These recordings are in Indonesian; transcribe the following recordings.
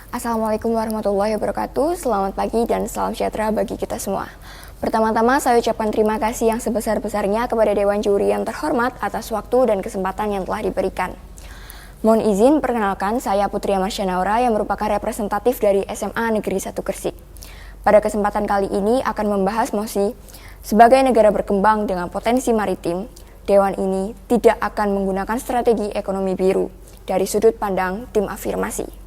Assalamualaikum warahmatullahi wabarakatuh. Selamat pagi dan salam sejahtera bagi kita semua. Pertama-tama saya ucapkan terima kasih yang sebesar-besarnya kepada Dewan Juri yang terhormat atas waktu dan kesempatan yang telah diberikan. Mohon izin perkenalkan, saya Putri Amarsyah Naura yang merupakan representatif dari SMA Negeri 1 Gresik. Pada kesempatan kali ini akan membahas mosi sebagai negara berkembang dengan potensi maritim. Dewan ini tidak akan menggunakan strategi ekonomi biru dari sudut pandang tim afirmasi.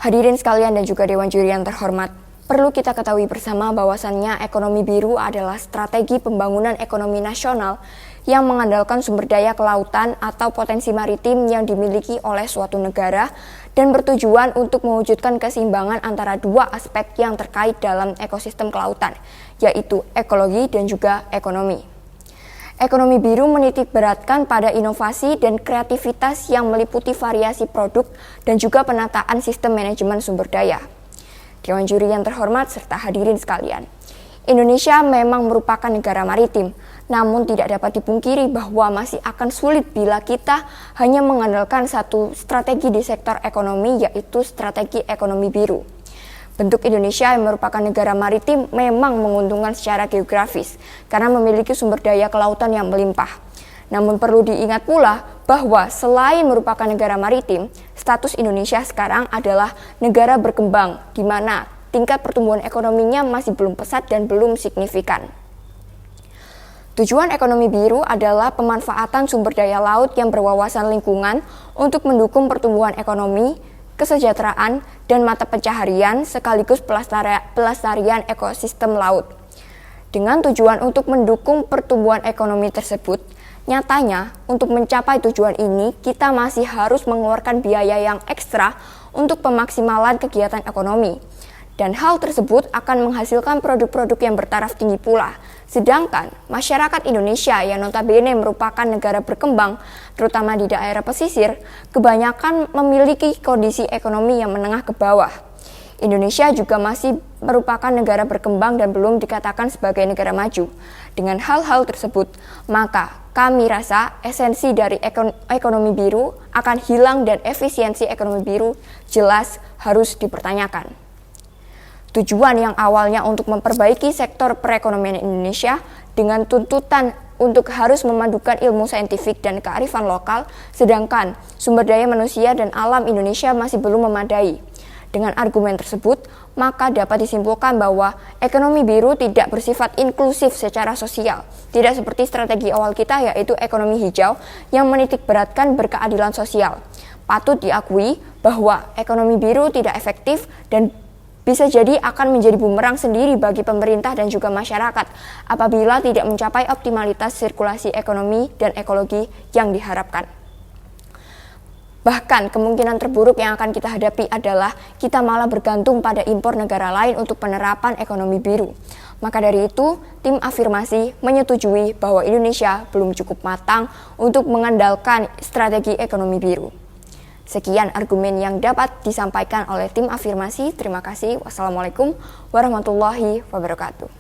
Hadirin sekalian dan juga Dewan Juri yang terhormat, perlu kita ketahui bersama bahwasannya ekonomi biru adalah strategi pembangunan ekonomi nasional yang mengandalkan sumber daya kelautan atau potensi maritim yang dimiliki oleh suatu negara dan bertujuan untuk mewujudkan keseimbangan antara dua aspek yang terkait dalam ekosistem kelautan, yaitu ekologi dan juga ekonomi. Ekonomi biru menitik beratkan pada inovasi dan kreativitas yang meliputi variasi produk dan juga penataan sistem manajemen sumber daya. Dewan Juri yang terhormat serta hadirin sekalian, Indonesia memang merupakan negara maritim, namun tidak dapat dipungkiri bahwa masih akan sulit bila kita hanya mengandalkan satu strategi di sektor ekonomi, yaitu strategi ekonomi biru. Bentuk Indonesia yang merupakan negara maritim memang menguntungkan secara geografis karena memiliki sumber daya kelautan yang melimpah. Namun perlu diingat pula bahwa selain merupakan negara maritim, status Indonesia sekarang adalah negara berkembang di mana tingkat pertumbuhan ekonominya masih belum pesat dan belum signifikan. Tujuan ekonomi biru adalah pemanfaatan sumber daya laut yang berwawasan lingkungan untuk mendukung pertumbuhan ekonomi, kesejahteraan, dan mata pencaharian sekaligus pelestarian ekosistem laut. Dengan tujuan untuk mendukung pertumbuhan ekonomi tersebut, nyatanya untuk mencapai tujuan ini kita masih harus mengeluarkan biaya yang ekstra untuk pemaksimalan kegiatan ekonomi. Dan hal tersebut akan menghasilkan produk-produk yang bertaraf tinggi pula. Sedangkan masyarakat Indonesia yang notabene merupakan negara berkembang, terutama di daerah pesisir, kebanyakan memiliki kondisi ekonomi yang menengah ke bawah. Indonesia juga masih merupakan negara berkembang dan belum dikatakan sebagai negara maju. Dengan hal-hal tersebut, maka kami rasa esensi dari ekonomi biru akan hilang dan efisiensi ekonomi biru jelas harus dipertanyakan. Tujuan yang awalnya untuk memperbaiki sektor perekonomian Indonesia dengan tuntutan untuk harus memadukan ilmu saintifik dan kearifan lokal, sedangkan sumber daya manusia dan alam Indonesia masih belum memadai. Dengan argumen tersebut, maka dapat disimpulkan bahwa ekonomi biru tidak bersifat inklusif secara sosial, tidak seperti strategi awal kita yaitu ekonomi hijau yang menitik beratkan berkeadilan sosial. Patut diakui bahwa ekonomi biru tidak efektif dan bisa jadi akan menjadi bumerang sendiri bagi pemerintah dan juga masyarakat apabila tidak mencapai optimalitas sirkulasi ekonomi dan ekologi yang diharapkan. Bahkan kemungkinan terburuk yang akan kita hadapi adalah kita malah bergantung pada impor negara lain untuk penerapan ekonomi biru. Maka dari itu, tim afirmasi menyetujui bahwa Indonesia belum cukup matang untuk mengandalkan strategi ekonomi biru. Sekian argumen yang dapat disampaikan oleh tim afirmasi. Terima kasih. Wassalamualaikum warahmatullahi wabarakatuh.